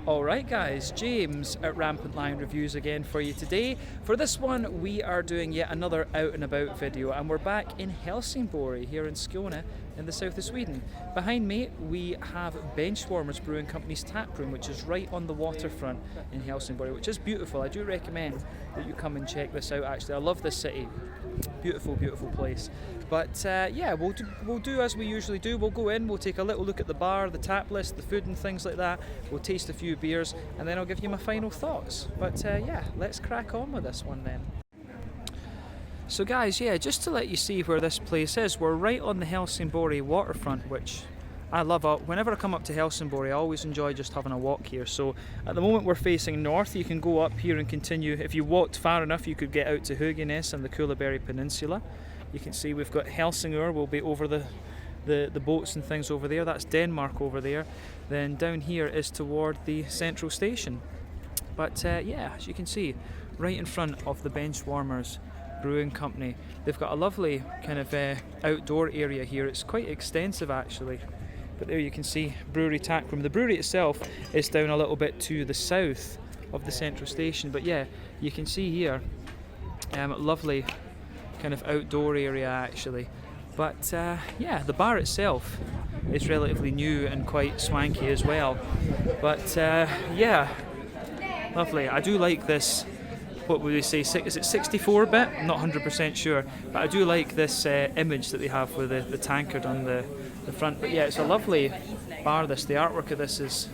Alright guys, James at Rampant Lion Reviews again for you today. For this one we are doing yet another out and about video, and we're back in Helsingborg here in Skåne in the south of Sweden. Behind me we have Benchwarmers Brewing Company's taproom, which is right on the waterfront in Helsingborg, which is beautiful. I do recommend that you come and check this out actually. I love this city. Beautiful, beautiful place. But yeah, we'll do as we usually do. We'll go in, we'll take a little look at the bar, the tap list, the food and things like that. We'll taste a few beers and then I'll give you my final thoughts. But yeah, let's crack on with this one then. So guys, yeah, just to let you see where this place is, we're right on the Helsingborg waterfront, which I love. Whenever I come up to Helsingborg, I always enjoy just having a walk here. So at the moment we're facing north. You can go up here and continue. If you walked far enough, you could get out to Höganäs and the Kullaberg Peninsula. You can see we've got Helsingør. We'll be over the boats and things over there. That's Denmark over there. Then down here is toward the central station. But yeah, as you can see, right in front of the Benchwarmers Brewing Company. They've got a lovely kind of outdoor area here. It's quite extensive actually. But there you can see brewery taproom. The brewery itself is down a little bit to the south of the central station. But yeah, you can see here, lovely kind of outdoor area actually. But yeah, the bar itself is relatively new and quite swanky as well. But yeah, lovely. I do like this. What would we say? Is it 64-bit? I'm not 100% sure, but I do like this image that they have with the tankard on the front. But yeah, it's a lovely bar. The artwork of this is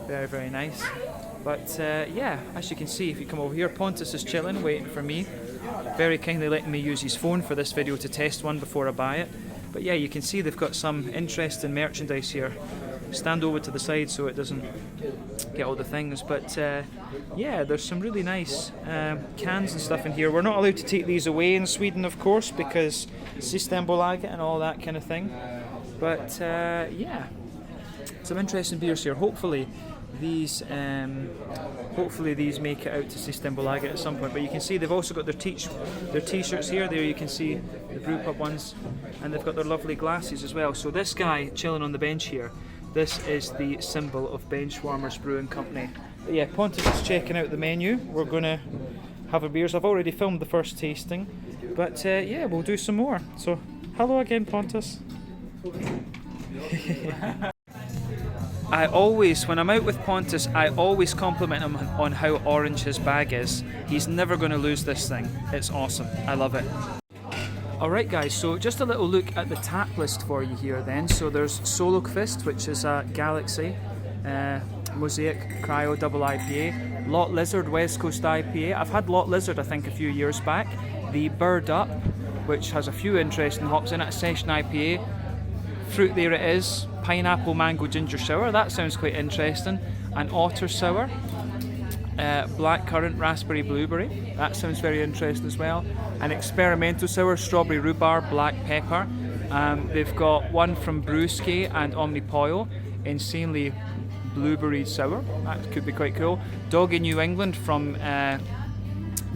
very, very nice. But yeah, as you can see, if you come over here, Pontus is chilling, waiting for me. Very kindly letting me use his phone for this video to test one before I buy it. But yeah, you can see they've got some interesting merchandise here. Stand over to the side so it doesn't get all the things. But yeah, there's some really nice cans and stuff in here. We're not allowed to take these away in Sweden, of course, because Systembolaget and all that kind of thing. But yeah, some interesting beers here. Hopefully these make it out to Systembolaget at some point. But you can see they've also got their t-shirts here. There you can see the brewpub ones, and they've got their lovely glasses as well. So this guy chilling on the bench here, this is the symbol of Benchwarmers Brewing Company. But yeah, Pontus is checking out the menu. We're going to have our beers. I've already filmed the first tasting, but yeah, we'll do some more. So hello again, Pontus. When I'm out with Pontus, I always compliment him on how orange his bag is. He's never going to lose this thing. It's awesome. I love it. Alright guys, so just a little look at the tap list for you here then. So there's Solokvist, which is a Galaxy, Mosaic Cryo Double IPA, Lot Lizard West Coast IPA. I've had Lot Lizard I think a few years back. The Bird Up, which has a few interesting hops in it, Session IPA. Fruit there it is, Pineapple Mango Ginger Sour, that sounds quite interesting. An Otter Sour, Blackcurrant Raspberry Blueberry, that sounds very interesting as well. An Experimental Sour, Strawberry Rhubarb Black Pepper. They've got one from Brewski and Omnipoil, Insanely Blueberry Sour, that could be quite cool. Doggy New England from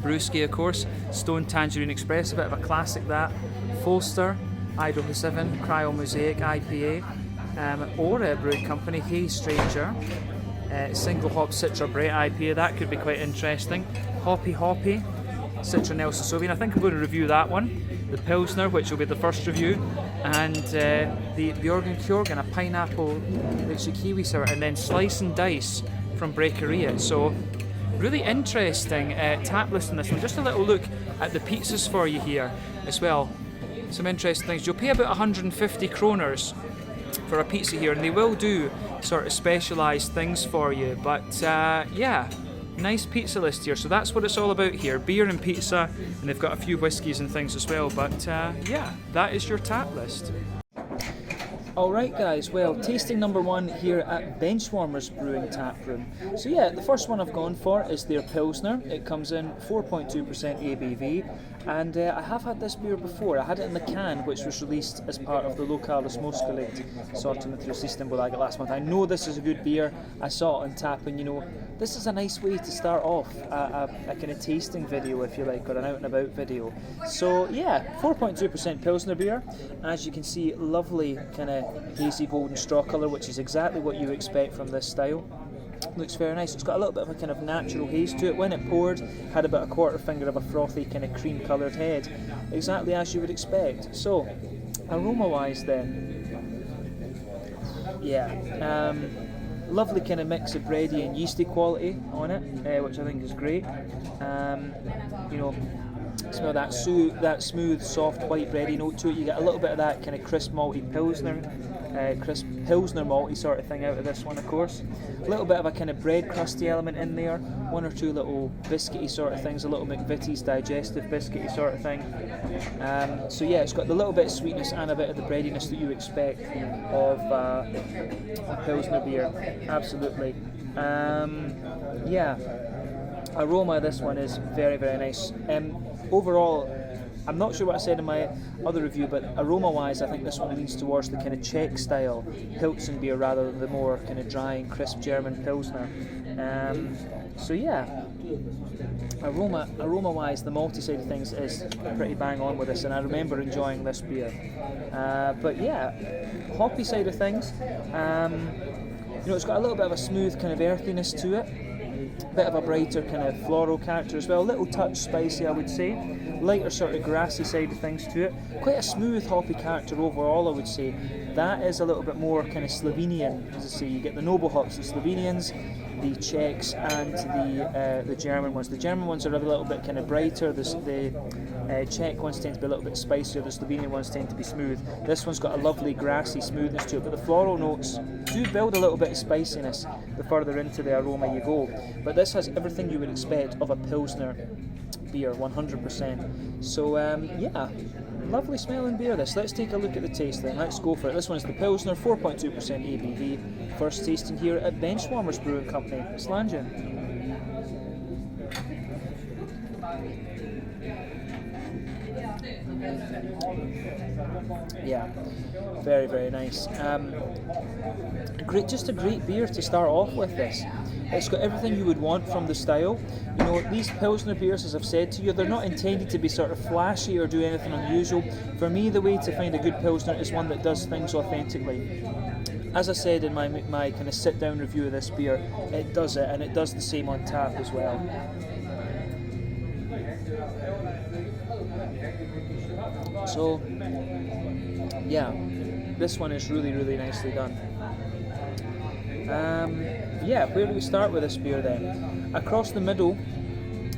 Brewski of course, Stone Tangerine Express, a bit of a classic that. Folster, Idaho 7, Cryo Mosaic IPA, Ora Brewing Company, Hey Stranger, Single Hop Citra Brett IPA, that could be quite interesting. Hoppy Citra Nelson Sauvignon, I think I'm going to review that one. The Pilsner, which will be the first review, and the Bjorgen Kjorgen, a Pineapple Lychee Kiwi Sour, and then Slice and Dice from Breakeria. So really interesting tap list in this one. Just a little look at the pizzas for you here as well. Some interesting things. You'll pay about 150 kroners for a pizza here, and they will do sort of specialised things for you. But yeah, nice pizza list here. So that's what it's all about here, beer and pizza, and they've got a few whiskies and things as well. But yeah, that is your tap list. Alright guys, well, tasting number one here at Benchwarmers Brewing Taproom. So yeah, the first one I've gone for is their Pilsner. It comes in 4.2% ABV, and I have had this beer before. I had it in the can, which was released as part of the Lokalis Moskalit assortment through Systembolaget last month. I know this is a good beer. I saw it on tap, and you know, this is a nice way to start off a kind of tasting video, if you like, or an out and about video. So yeah, 4.2% Pilsner beer. As you can see, lovely kind of hazy golden straw colour, which is exactly what you expect from this style. looks very nice. It's got a little bit of a kind of natural haze to it. When it poured, had about a quarter finger of a frothy kind of cream coloured head, exactly as you would expect. So, aroma-wise then, yeah, lovely kind of mix of bready and yeasty quality on it, which I think is great. You know, smell that smooth, soft, white bready note to it. You get a little bit of that kind of crisp malty pilsner malty sort of thing out of this one, of course. A little bit of a kind of bread crusty element in there. One or two little biscuity sort of things, a little McVitie's digestive biscuity sort of thing. So yeah, it's got the little bit of sweetness and a bit of the breadiness that you expect of a pilsner beer. Absolutely. Yeah, aroma of this one is very, very nice. Overall, I'm not sure what I said in my other review, but aroma-wise, I think this one leans towards the kind of Czech style Pilsen beer rather than the more kind of dry and crisp German Pilsner. So yeah, aroma-wise, the malty side of things is pretty bang on with this, and I remember enjoying this beer. But yeah, hoppy side of things, you know, it's got a little bit of a smooth kind of earthiness to it. Bit of a brighter kind of floral character as well, a little touch spicy I would say, lighter sort of grassy side of things to it, quite a smooth hoppy character overall I would say. That is a little bit more kind of Slovenian, as I say. You get the noble hops, the Slovenians, the Czechs and the German ones. The German ones are a little bit kind of brighter, the Czech ones tend to be a little bit spicier, the Slovenian ones tend to be smooth. This one's got a lovely grassy smoothness to it, but the floral notes do build a little bit of spiciness the further into the aroma you go. But this has everything you would expect of a Pilsner beer, 100%. So yeah, lovely smelling beer this. Let's take a look at the taste then. Let's go for it. This one's the Pilsner, 4.2% ABV. First tasting here at Benchwarmers Brewing Company, Slanje. Yeah, very, very nice. Just a great beer to start off with this. It's got everything you would want from the style. You know, these Pilsner beers, as I've said to you, they're not intended to be sort of flashy or do anything unusual. For me, the way to find a good Pilsner is one that does things authentically. As I said in my kind of sit-down review of this beer, it does it, and it does the same on tap as well. So, yeah, this one is really, really nicely done. Yeah, where do we start with this beer then? Across the middle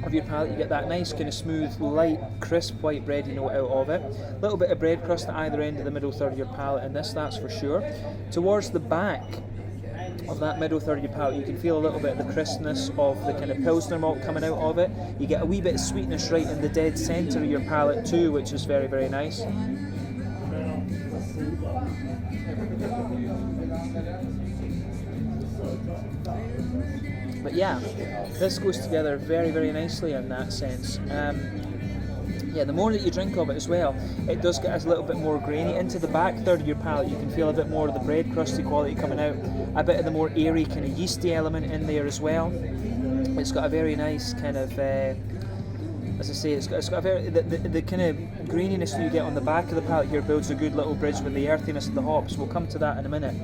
of your palate, you get that nice kind of smooth, light, crisp white bready note out of it. A little bit of bread crust at either end of the middle third of your palate in this, that's for sure. Towards the back of that middle third of your palate, you can feel a little bit of the crispness of the kind of Pilsner malt coming out of it. You get a wee bit of sweetness right in the dead centre of your palate too, which is very, very nice. But yeah, this goes together very, very nicely in that sense. Yeah, the more that you drink of it as well, it does get a little bit more grainy. Into the back third of your palate, you can feel a bit more of the bread crusty quality coming out, a bit of the more airy kind of yeasty element in there as well. It's got a very nice kind of, as I say, it's got a very, the kind of graininess that you get on the back of the palate here builds a good little bridge with the earthiness of the hops. We'll come to that in a minute.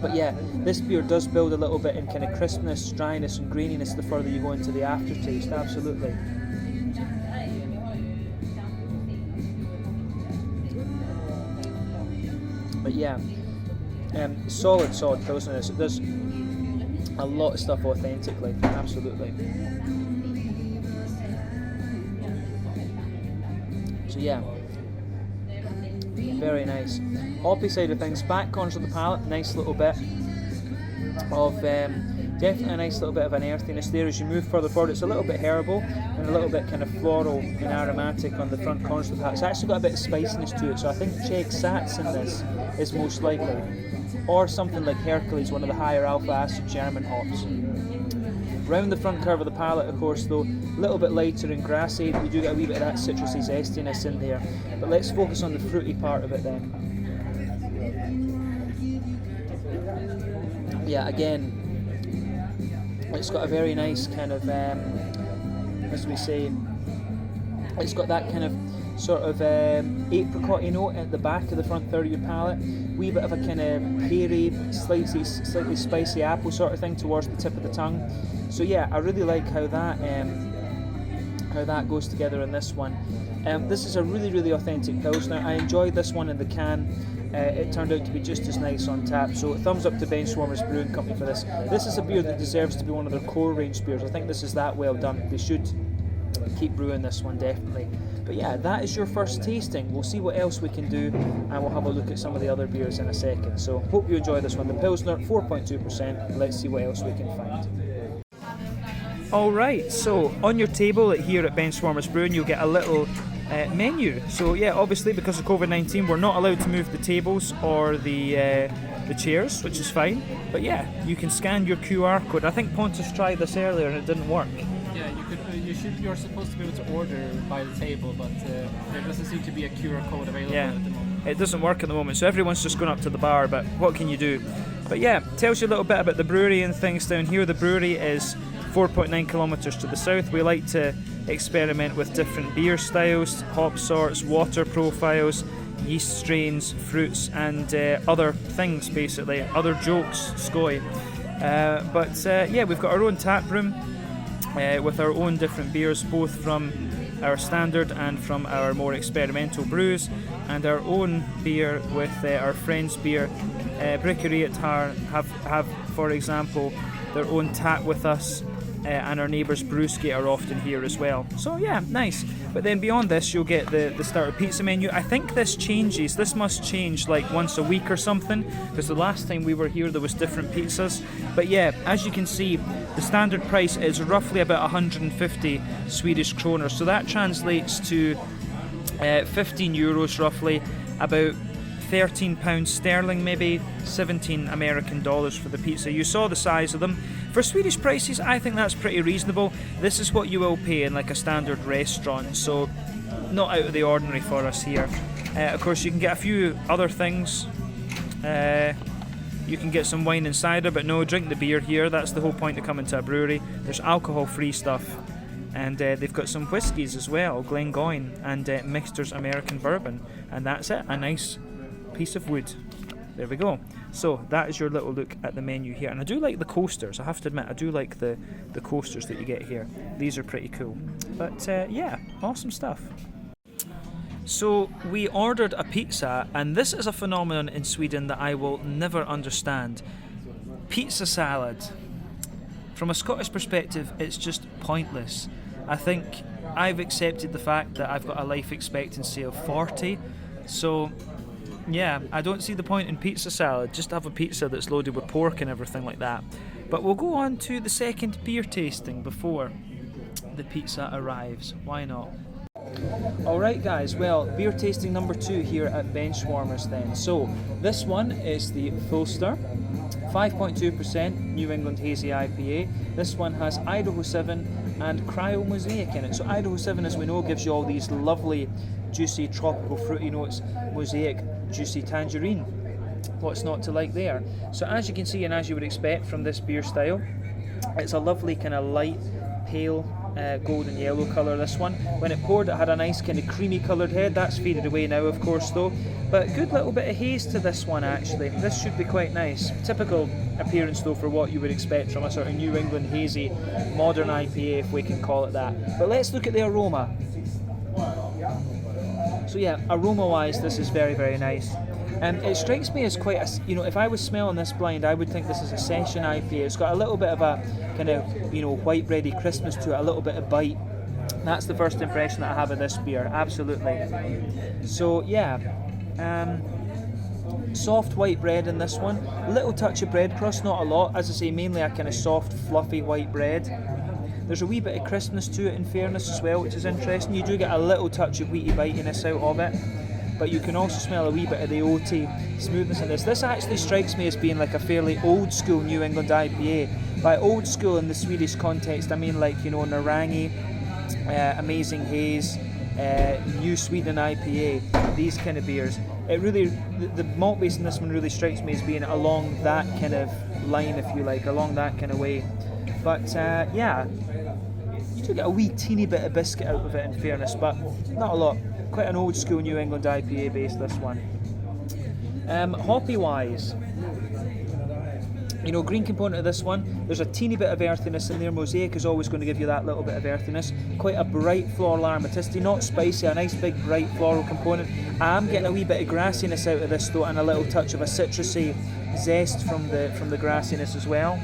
But yeah, this beer does build a little bit in kind of crispness, dryness and graininess the further you go into the aftertaste, absolutely. But yeah, solid Pilsner this. It does a lot of stuff authentically, absolutely. So yeah, very nice. Hoppy side of things, back corners of the palate, nice little bit of definitely a nice little bit of an earthiness there. As you move further forward, it's a little bit herbal and a little bit kind of floral and aromatic on the front corners of the palate. It's actually got a bit of spiciness to it, so I think Czech Sats in this is most likely, or something like Hercules, one of the higher alpha acid German hops. Round the front curve of the palate, of course, though, a little bit lighter and grassy. You do get a wee bit of that citrusy zestiness in there. But let's focus on the fruity part of it then. Yeah, again, it's got a very nice kind of, as we say, it's got that kind of sort of apricot-y note at the back of the front third of your palate. wee bit of a kind of peary, slightly spicy apple sort of thing towards the tip of the tongue. So yeah, I really like how that goes together in this one. This is a really authentic Pilsner. I enjoyed this one in the can. It turned out to be just as nice on tap, so thumbs up to Benchwarmers Brewing Company for this. This is a beer that deserves to be one of their core range beers. I think this is that well done. They should keep brewing this one, definitely. But yeah, that is your first tasting. We'll see what else we can do, and we'll have a look at some of the other beers in a second. So hope you enjoy this one. The Pilsner, 4.2%. Let's see what else we can find. Alright, so on your table here at Benchwarmers Brewing, you'll get a little menu. So yeah, obviously because of COVID-19 we're not allowed to move the tables or the chairs, which is fine, but yeah, you can scan your QR code. I think Pontus tried this earlier and it didn't work. Yeah, you're supposed to be able to order by the table, but there doesn't seem to be a QR code available at the moment. It doesn't work at the moment, so everyone's just going up to the bar, but what can you do? But yeah, tells you a little bit about the brewery and things down here. The brewery is 4.9 kilometres to the south. We like to experiment with different beer styles, hop sorts, water profiles, yeast strains, fruits, and other things, basically, other jokes, skoy. But yeah, we've got our own tap room with our own different beers, both from our standard and from our more experimental brews, and our own beer with our friends' beer. Brickery at Har have, for example, their own tap with us. And our neighbours Brewski are often here as well. So yeah, nice. But then beyond this you'll get the starter pizza menu. I think this changes. This must change like once a week or something, because the last time we were here there was different pizzas. But yeah, as you can see, the standard price is roughly about 150 Swedish kronor. So that translates to 15 euros roughly, about £13 sterling, maybe 17 American dollars for the pizza. You saw the size of them. For Swedish prices, I think that's pretty reasonable. This is what you will pay in like a standard restaurant, so not out of the ordinary for us here. Of course, you can get a few other things. You can get some wine and cider, but no, drink the beer here. That's the whole point of coming to a brewery. There's alcohol-free stuff, and they've got some whiskies as well, Glengoyne and Mixter's American Bourbon, and that's it, a nice piece of wood. There we go. So that is your little look at the menu here, and I do like the coasters. I have to admit, I do like the coasters that you get here. These are pretty cool. But yeah, awesome stuff. So we ordered a pizza, and this is a phenomenon in Sweden that I will never understand. Pizza salad. From a Scottish perspective, it's just pointless. I think I've accepted the fact that I've got a life expectancy of 40, so yeah, I don't see the point in pizza salad. Just have a pizza that's loaded with pork and everything like that. But we'll go on to the second beer tasting before the pizza arrives. Why not? Alright guys, well, beer tasting number 2 here at Benchwarmers then. So, this one is the Fulster, 5.2% New England Hazy IPA. This one has Idaho 7 and Cryo Mosaic in it. So Idaho 7, as we know, gives you all these lovely, juicy, tropical, fruity notes. Mosaic, juicy tangerine. What's not to like there? So as you can see, and as you would expect from this beer style, it's a lovely kind of light, pale, golden yellow colour, this one. When it poured, it had a nice kind of creamy coloured head. That's faded away now, of course, though. But good little bit of haze to this one, actually. This should be quite nice. Typical appearance, though, for what you would expect from a sort of New England hazy modern IPA, if we can call it that. But let's look at the aroma. So yeah, aroma-wise, this is very, very nice. It strikes me as quite a, if I was smelling this blind, I would think this is a session IPA. It's got a little bit of a kind of, white bready crispness to it, a little bit of bite. That's the first impression that I have of this beer, absolutely. So yeah, soft white bread in this one. A little touch of bread crust, not a lot. As I say, mainly a kind of soft, fluffy white bread. There's a wee bit of crispness to it, in fairness, as well, which is interesting. You do get a little touch of wheaty bitiness out of it, but you can also smell a wee bit of the oaty smoothness in this. This actually strikes me as being like a fairly old school New England IPA. By old school in the Swedish context, I mean like, Narangi, Amazing Haze, New Sweden IPA, these kind of beers. It really, the malt base in this one really strikes me as being along that kind of line, if you like, along that kind of way. But yeah, you do get a wee teeny bit of biscuit out of it, in fairness, but not a lot. Quite an old school New England IPA base, this one. Hoppy wise, you know, green component of this one, there's a teeny bit of earthiness in there. Mosaic is always going to give you that little bit of earthiness. Quite a bright floral aromaticity, not spicy, a nice big bright floral component. I am getting a wee bit of grassiness out of this though, and a little touch of a citrusy zest from the grassiness as well.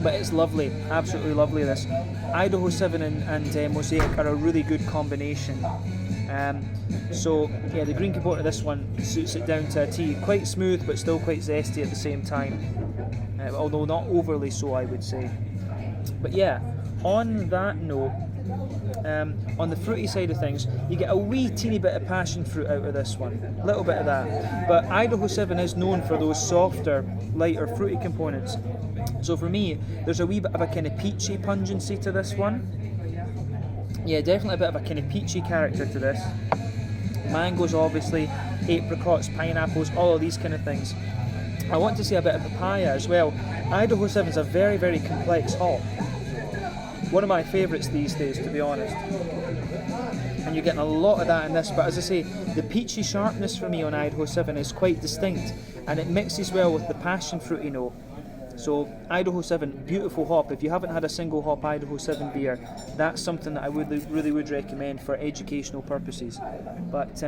But it's lovely, absolutely lovely this. Idaho 7 and Mosaic are a really good combination. So yeah, the green component of this one suits it down to a T. Quite smooth but still quite zesty at the same time. Although not overly so, I would say. But yeah, on that note, on the fruity side of things, you get a wee teeny bit of passion fruit out of this one, a little bit of that. But Idaho 7 is known for those softer, lighter fruity components. So for me, there's a wee bit of a kind of peachy pungency to this one. Yeah, definitely a bit of a kind of peachy character to this. Mangoes obviously, apricots, pineapples, all of these kind of things. I want to say a bit of papaya as well. Idaho 7 is a very, very complex hop. One of my favourites these days, to be honest. And you're getting a lot of that in this, but as I say, the peachy sharpness for me on Idaho 7 is quite distinct, and it mixes well with the passion fruity note. So Idaho 7, beautiful hop. If you haven't had a single hop Idaho 7 beer, that's something that I really would recommend for educational purposes. But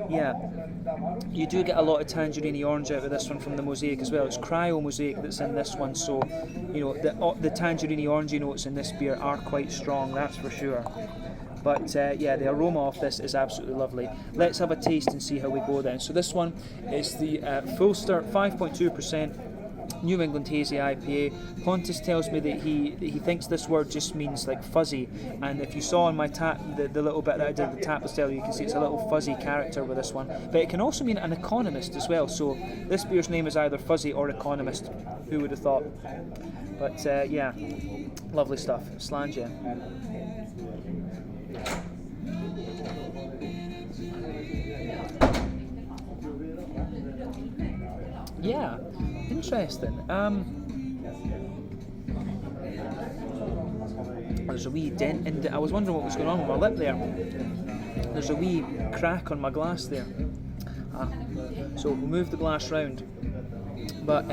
yeah, you do get a lot of tangerine orange out of this one from the Mosaic as well. It's cryo Mosaic that's in this one, so you know the tangerine orangey notes in this beer are quite strong, that's for sure. But yeah, the aroma of this is absolutely lovely. Let's have a taste and see how we go then. So this one is the Fullster 5.2%. New England Hazy IPA. Pontus tells me that he thinks this word just means like fuzzy, and if you saw on my tap, the little bit that I did the tap style, you can see it's a little fuzzy character with this one. But it can also mean an economist as well, so this beer's name is either fuzzy or economist. Who would have thought? But yeah, lovely stuff. Slàinte. Yeah, interesting. There's a wee dent in I was wondering what was going on with my lip there. There's a wee crack on my glass there. So we'll move the glass round. But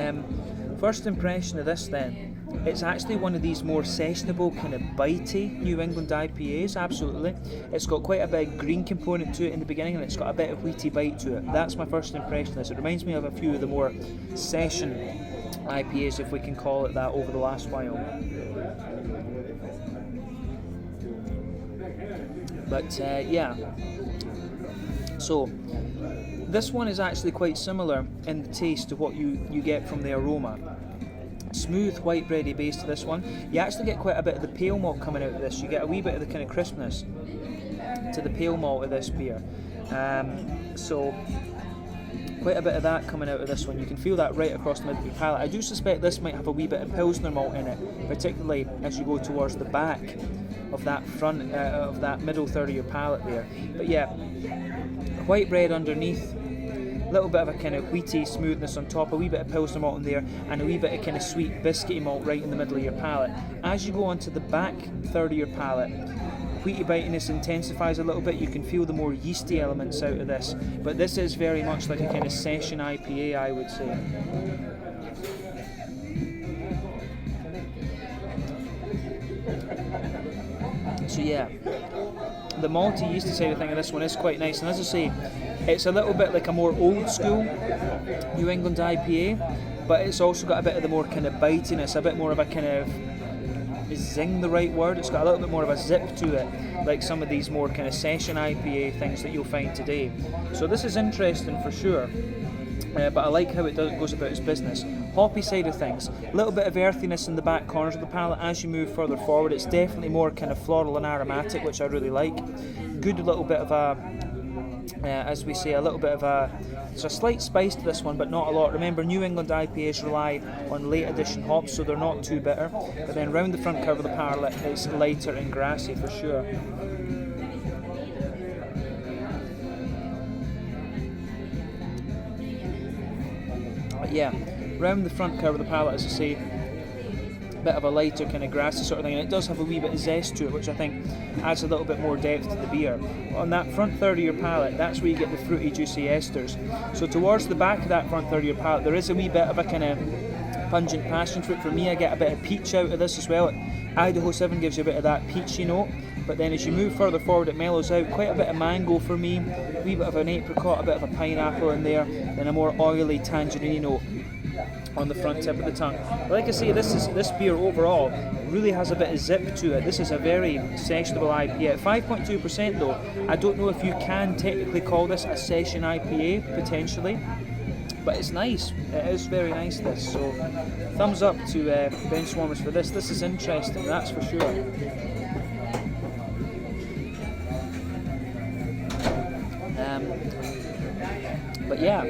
first impression of this then, it's actually one of these more sessionable, kind of bitey New England IPAs, absolutely. It's got quite a big green component to it in the beginning, and it's got a bit of wheaty bite to it. That's my first impression of this. It reminds me of a few of the more session IPAs, if we can call it that, over the last while. But yeah, so this one is actually quite similar in the taste to what you get from the aroma. Smooth white bready base to this one. You actually get quite a bit of the pale malt coming out of this. You get a wee bit of the kind of crispness to the pale malt of this beer. So quite a bit of that coming out of this one. You can feel that right across the middle of your palate. I do suspect this might have a wee bit of Pilsner malt in it, particularly as you go towards the back of that front, of that middle third of your palate there. But yeah, white bread underneath, a little bit of a kind of wheaty smoothness on top, a wee bit of Pilsner malt in there, and a wee bit of kind of sweet biscuity malt right in the middle of your palate. As you go onto the back third of your palate, wheaty bitiness intensifies a little bit. You can feel the more yeasty elements out of this, but this is very much like a kind of session IPA, I would say. So yeah, the malty yeasty side of thing of this one is quite nice, and as I say, it's a little bit like a more old school New England IPA, but it's also got a bit of the more kind of bitiness, a bit more of a kind of, is zing the right word? It's got a little bit more of a zip to it, like some of these more kind of session IPA things that you'll find today. So this is interesting for sure, but I like how it goes about its business. Hoppy side of things, a little bit of earthiness in the back corners of the palate. As you move further forward, it's definitely more kind of floral and aromatic, which I really like. Good little bit of a, as we say, a little bit of a, there's a slight spice to this one, but not a lot. Remember, New England IPAs rely on late addition hops, so they're not too bitter. But then round the front curve of the palate, it's lighter and grassy for sure. But yeah, round the front curve of the palate, as I say, bit of a lighter kind of grassy sort of thing, and it does have a wee bit of zest to it, which I think adds a little bit more depth to the beer. On that front third of your palate, that's where you get the fruity, juicy esters. So towards the back of that front third of your palate, there is a wee bit of a kind of pungent passion fruit. For me, I get a bit of peach out of this as well. Idaho 7 gives you a bit of that peachy note, but then as you move further forward, it mellows out. Quite a bit of mango for me, a wee bit of an apricot, a bit of a pineapple in there, then a more oily tangerine note on the front tip of the tongue. But like I say, this beer overall really has a bit of zip to it. This is a very sessionable IPA. At 5.2% though, I don't know if you can technically call this a session IPA, potentially. But it's nice. It is very nice, this. So thumbs up to Benchwarmers for this. This is interesting, that's for sure. But yeah,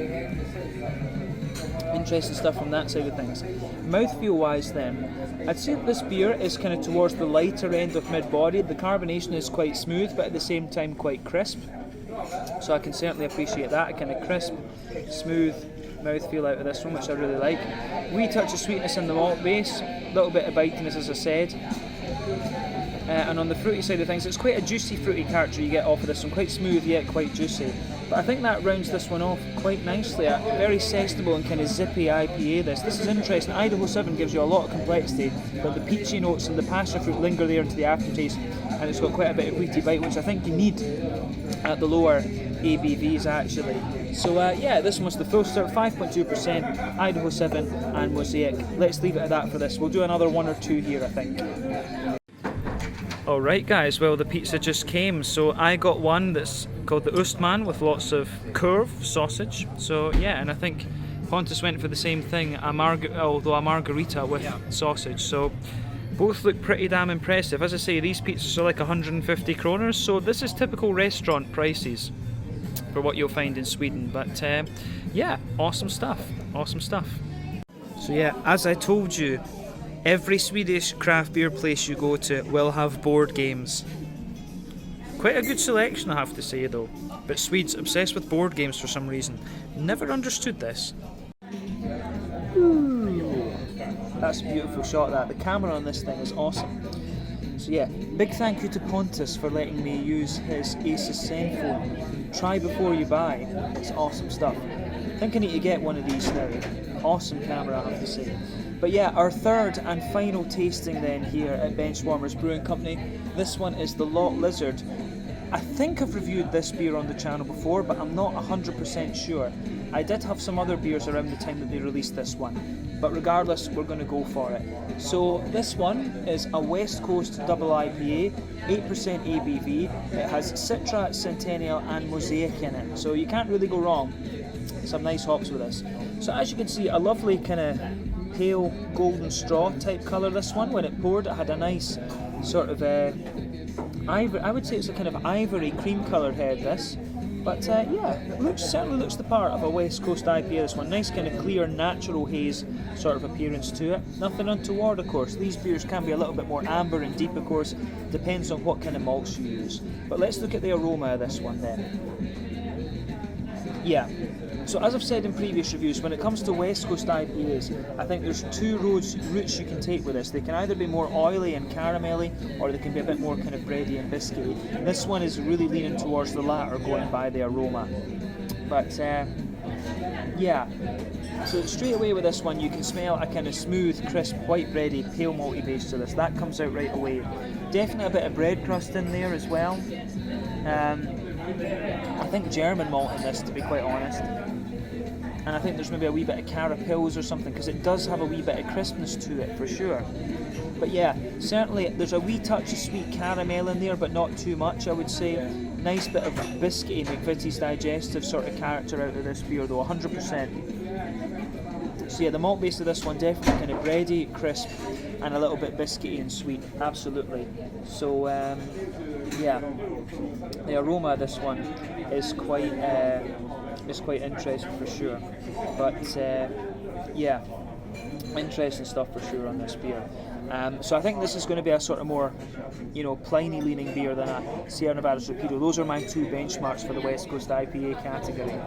interesting stuff from that side of things. Mouthfeel wise then, I'd say that this beer is kind of towards the lighter end of mid-body. The carbonation is quite smooth, but at the same time quite crisp. So I can certainly appreciate that, a kind of crisp, smooth mouthfeel out of this one, which I really like. Wee touch of sweetness in the malt base, a little bit of bitiness, as I said. And on the fruity side of things, it's quite a juicy fruity character you get off of this one, quite smooth yet quite juicy. But I think that rounds this one off quite nicely. A very sessionable and kind of zippy IPA this is interesting. Idaho 7 gives you a lot of complexity, but the peachy notes and the passion fruit linger there into the aftertaste, and it's got quite a bit of wheaty bite, which I think you need at the lower ABVs actually. So yeah, this one was the full start, 5.2%, Idaho 7 and Mosaic. Let's leave it at that for this. We'll do another one or two here, I think. Alright guys, well the pizza just came, so I got one that's called the Ostman with lots of curve sausage. So yeah, and I think Pontus went for the same thing, although a margarita with sausage. So both look pretty damn impressive. As I say, these pizzas are like 150 kroners, so this is typical restaurant prices for what you'll find in Sweden. But yeah, awesome stuff, awesome stuff. So yeah, as I told you, every Swedish craft beer place you go to will have board games. Quite a good selection, I have to say though, but Swedes obsessed with board games for some reason. Never understood this. Ooh, that's a beautiful shot, that. The camera on this thing is awesome. So yeah, big thank you to Pontus for letting me use his Asus Zenfone. Try before you buy. It's awesome stuff. I think I need to get one of these now. Awesome camera, I have to say. But yeah, our third and final tasting then here at Benchwarmers Brewing Company. This one is the Lot Lizard. I think I've reviewed this beer on the channel before, but I'm not 100% sure. I did have some other beers around the time that they released this one, but regardless, we're going to go for it. So this one is a West Coast double IPA, 8% ABV. It has Citra, Centennial and Mosaic in it, so you can't really go wrong. Some nice hops with this. So as you can see, a lovely kind of pale golden straw type colour this one. When it poured, it had a nice sort of ivory, I would say it's a kind of ivory cream coloured head this, but yeah, certainly looks the part of a West Coast IPA this one. Nice kind of clear natural haze sort of appearance to it. Nothing untoward of course. These beers can be a little bit more amber and deep of course, depends on what kind of malts you use. But let's look at the aroma of this one then. Yeah, so as I've said in previous reviews, when it comes to West Coast IPAs, I think there's two routes you can take with this. They can either be more oily and caramelly, or they can be a bit more kind of bready and biscuity. This one is really leaning towards the latter, going by the aroma. But yeah, so straight away with this one you can smell a kind of smooth, crisp, white bready, pale malty base to this. That comes out right away. Definitely a bit of bread crust in there as well. I think German malt in this, to be quite honest. And I think there's maybe a wee bit of carapils or something, because it does have a wee bit of crispness to it for sure. But yeah, certainly there's a wee touch of sweet caramel in there, but not too much, I would say. Nice bit of biscuity, McVitie's digestive sort of character out of this beer though, 100%. So yeah, the malt base of this one definitely kind of bready, crisp, and a little bit biscuity and sweet, absolutely. So yeah, the aroma of this one is quite interesting for sure. But yeah, interesting stuff for sure on this beer. So I think this is going to be a sort of more, Pliny leaning beer than a Sierra Nevada Torpedo. Those are my two benchmarks for the West Coast IPA category.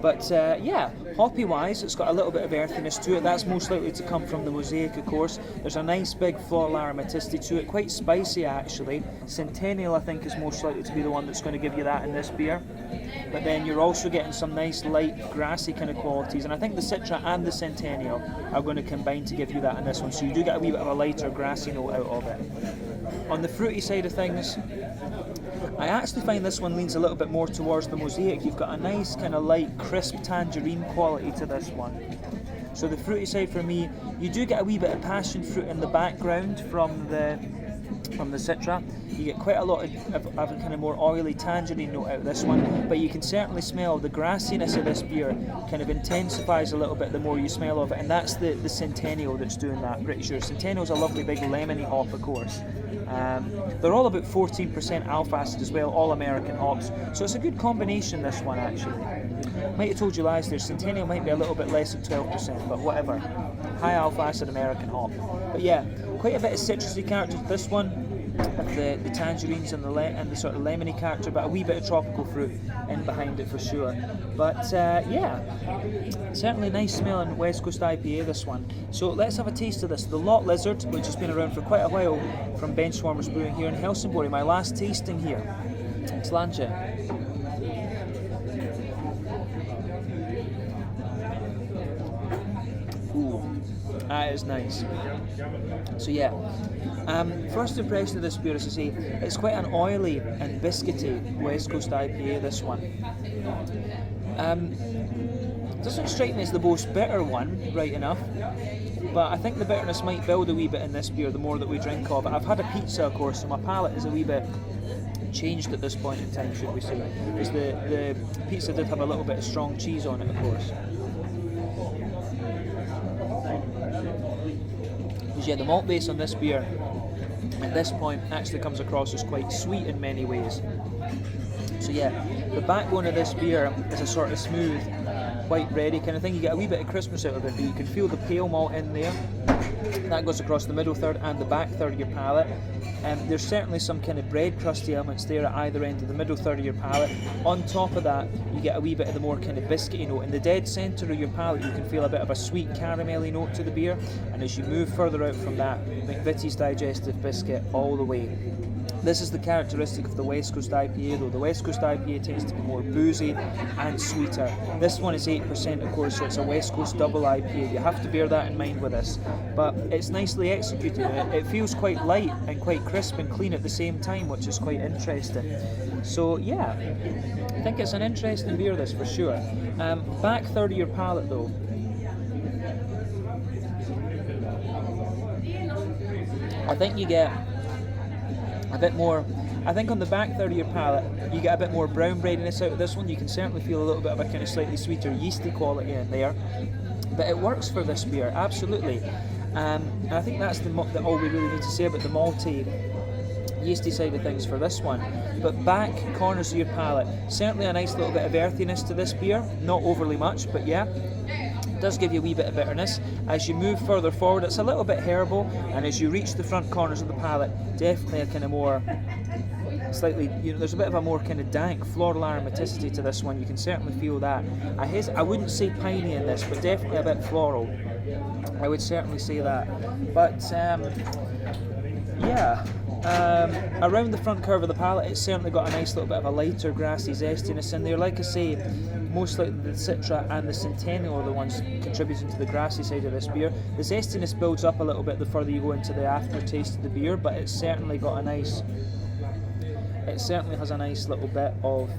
But yeah, hoppy wise, it's got a little bit of earthiness to it. That's most likely to come from the mosaic, of course. There's a nice big floral aromaticity to it, quite spicy actually. Centennial I think is most likely to be the one that's going to give you that in this beer. But then you're also getting some nice light grassy kind of qualities, and I think the Citra and the Centennial are going to combine to give you that in this one, so you do get a wee bit of a lighter grassy note out of it. On the fruity side of things, I actually find this one leans a little bit more towards the mosaic. You've got a nice kind of light crisp tangerine quality to this one. So the fruity side for me, you do get a wee bit of passion fruit in the background from the Citra. You get quite a lot of a kind of more oily tangerine note out of this one, but you can certainly smell the grassiness of this beer kind of intensifies a little bit the more you smell of it, and that's the Centennial that's doing that, I'm pretty sure. Centennial's a lovely big lemony hop, of course. They're all about 14% alpha acid as well, all American hops, so it's a good combination, this one actually. Might have told you lies there, Centennial might be a little bit less than 12%, but whatever. High alpha acid American hop. But yeah, quite a bit of citrusy character to this one, the tangerines and the sort of lemony character, but a wee bit of tropical fruit in behind it for sure. But yeah, certainly nice smelling West Coast IPA, this one. So let's have a taste of this. The Lot Lizard, which has been around for quite a while from Benchwarmers Brewing here in Helsingborg, my last tasting here. Slanche. Ooh, that is nice. So yeah, first impression of this beer, as I say, it's quite an oily and biscuity West Coast IPA, this one. Doesn't strike me as the most bitter one, right enough, but I think the bitterness might build a wee bit in this beer the more that we drink of it. I've had a pizza, of course, so my palate is a wee bit changed at this point in time, should we say, because the pizza did have a little bit of strong cheese on it, of course. Because yeah, the malt base on this beer at this point actually comes across as quite sweet in many ways. So yeah, the backbone of this beer is a sort of smooth, white bready kind of thing. You get a wee bit of crispness out of it, but you can feel the pale malt in there. That goes across the middle third and the back third of your palate. There's certainly some kind of bread crusty elements there at either end of the middle third of your palate. On top of that, you get a wee bit of the more kind of biscuity note. In the dead centre of your palate, you can feel a bit of a sweet caramelly note to the beer. And as you move further out from that, McVitie's digestive biscuit all the way. This is the characteristic of the West Coast IPA though. The West Coast IPA tends to be more boozy and sweeter. This one is 8% of course, so it's a West Coast double IPA. You have to bear that in mind with this. But it's nicely executed. It feels quite light and quite crisp and clean at the same time, which is quite interesting. So yeah, I think it's an interesting beer, this, for sure. Back third of your palate though. I think you get a bit more, I think on the back third of your palate, you get a bit more brown breadiness out of this one. You can certainly feel a little bit of a kind of slightly sweeter yeasty quality in there. But it works for this beer, absolutely. And I think that's all we really need to say about the malty, yeasty side of things for this one. But back corners of your palate, certainly a nice little bit of earthiness to this beer. Not overly much, but yeah. Does give you a wee bit of bitterness. As you move further forward, it's a little bit herbal, and as you reach the front corners of the palate, definitely a kind of more slightly, there's a bit of a more kind of dank floral aromaticity to this one. You can certainly feel that. I wouldn't say piney in this, but definitely a bit floral. I would certainly say that. But yeah, around the front curve of the palate, it's certainly got a nice little bit of a lighter grassy zestiness in there. Like I say, most likely the Citra and the Centennial are the ones contributing to the grassy side of this beer. The zestiness builds up a little bit the further you go into the aftertaste of the beer, but it's certainly got a nice, it certainly has a nice little bit of,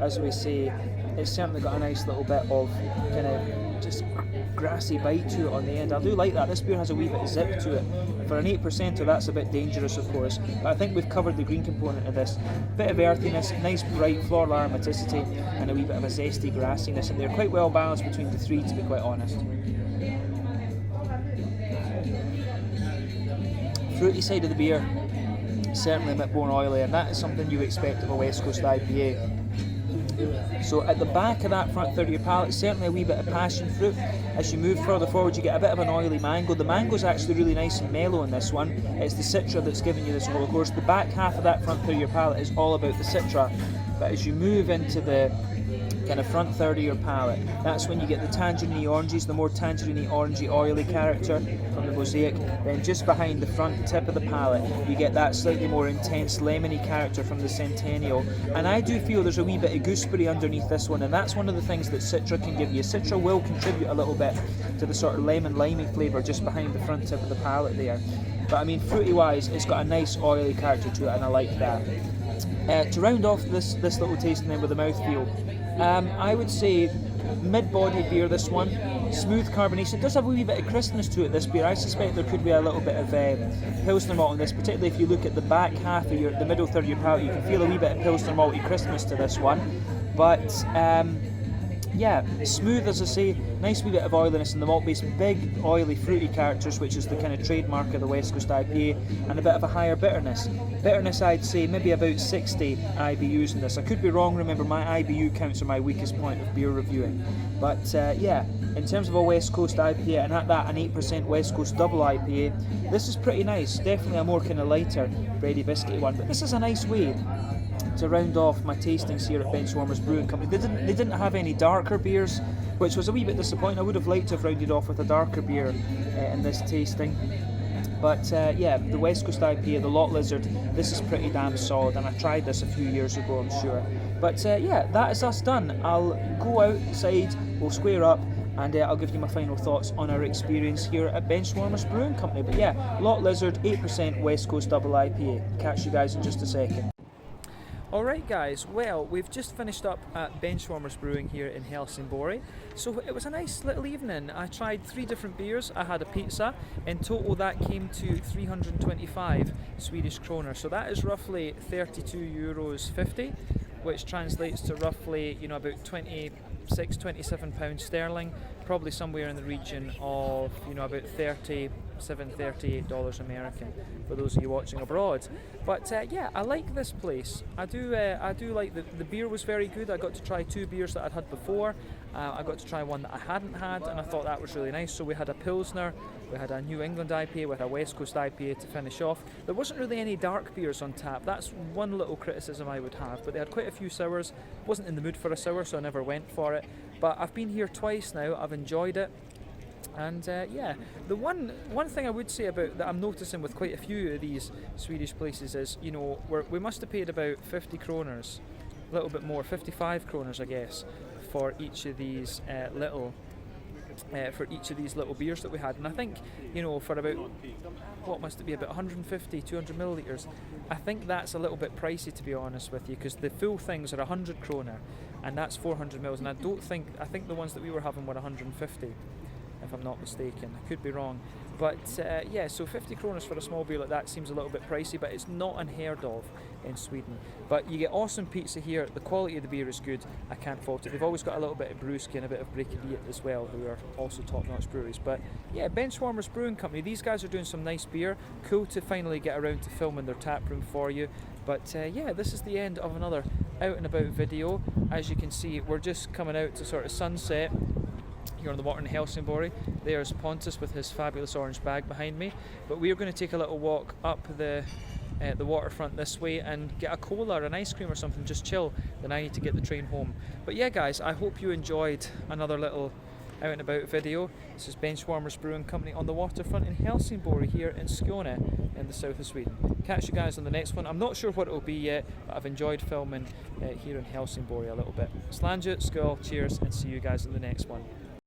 as we say, it's certainly got a nice little bit of kind of just grassy bite to it on the end. I do like that. This beer has a wee bit of zip to it. For an 8%er, that's a bit dangerous, of course, but I think we've covered the green component of this. Bit of earthiness, nice bright floral aromaticity, and a wee bit of a zesty grassiness, and they're quite well balanced between the three, to be quite honest. Fruity side of the beer, certainly a bit more oily, and that is something you expect of a West Coast IPA. So at the back of that front third of your palate, certainly a wee bit of passion fruit. As you move further forward, you get a bit of an oily mango. The mango is actually really nice and mellow in this one. It's the Citra that's giving you this roller coaster. The back half of that front third of your palate is all about the Citra. But as you move into the kind of front third of your palate. That's when you get the tangerine oranges, the more tangerine orangey oily character from the Mosaic. Then just behind the front tip of the palate, you get that slightly more intense lemony character from the Centennial. And I do feel there's a wee bit of gooseberry underneath this one, and that's one of the things that Citra can give you. Citra will contribute a little bit to the sort of lemon limey flavour just behind the front tip of the palate there. But I mean, fruity wise, it's got a nice oily character to it, and I like that. To round off this little tasting then with the mouthfeel, I would say mid-body beer, this one. Smooth carbonation. It does have a wee bit of crispness to it, this beer. I suspect there could be a little bit of Pilsner malt in this, particularly if you look at the back half of the middle third of your palate, you can feel a wee bit of Pilsner malty crispness to this one. But yeah, smooth, as I say, nice wee bit of oiliness in the malt base, big oily fruity characters, which is the kind of trademark of the West Coast IPA, and a bit of a higher bitterness. Bitterness, I'd say maybe about 60 IBUs in this. I could be wrong, remember my IBU counts are my weakest point of beer reviewing. But yeah, in terms of a West Coast IPA, and at that an 8% West Coast double IPA, this is pretty nice. Definitely a more kind of lighter bready biscuity one, but this is a nice way to round off my tastings here at Benchwarmers Brewing Company. They didn't have any darker beers, which was a wee bit disappointing. I would have liked to have rounded off with a darker beer in this tasting. But yeah, the West Coast IPA, the Lot Lizard, this is pretty damn solid, and I tried this a few years ago, I'm sure. But yeah, that is us done. I'll go outside, we'll square up, and I'll give you my final thoughts on our experience here at Benchwarmers Brewing Company. But yeah, Lot Lizard, 8% West Coast double IPA. Catch you guys in just a second. Alright guys, well, we've just finished up at Benchwarmers Brewing here in Helsingborg. So it was a nice little evening. I tried 3 different beers, I had a pizza. In total that came to 325 Swedish kroner. So that is roughly €32.50, which translates to roughly, you know, about 26, 27 pounds sterling, probably somewhere in the region of, you know, about $37, $38 American for those of you watching abroad. But yeah, I like this place. I do like the beer was very good. I got to try 2 beers that I'd had before. I got to try one that I hadn't had, and I thought that was really nice. So we had a Pilsner, we had a New England IPA, with a West Coast IPA to finish off. There wasn't really any dark beers on tap. That's one little criticism I would have, but they had quite a few sours. Wasn't in the mood for a sour, so I never went for it. But I've been here twice now, I've enjoyed it. And yeah, the one thing I would say about that I'm noticing with quite a few of these Swedish places is, you know, we must have paid about 50 kroners, a little bit more, 55 kroners I guess, for each of these little beers that we had. And I think, you know, for about, what must it be, about 150, 200 millilitres, I think that's a little bit pricey, to be honest with you, because the full things are 100 kroner, and that's 400 mils, and I think the ones that we were having were 150. If I'm not mistaken, I could be wrong, but yeah, so 50 kroners for a small beer like that seems a little bit pricey, but it's not unheard of in Sweden. But you get awesome pizza here, the quality of the beer is good, I can't fault it. They've always got a little bit of brewski and a bit of Breaking as well, who are also top-notch breweries. But yeah, Benchwarmers Brewing Company, these guys are doing some nice beer. Cool to finally get around to filming their tap room for you. But yeah, this is the end of another out and about video. As you can see, we're just coming out to sort of sunset here on the water in Helsingborg. There's Pontus with his fabulous orange bag behind me, but we are going to take a little walk up the waterfront this way and get a cola or an ice cream or something, just chill, then I need to get the train home. But yeah guys, I hope you enjoyed another little out and about video. This is Benchwarmers Brewing Company on the waterfront in Helsingborg here in Skåne in the south of Sweden. Catch you guys on the next one. I'm not sure what it will be yet, but I've enjoyed filming here in Helsingborg a little bit. Slange, skull, cheers, and see you guys in the next one.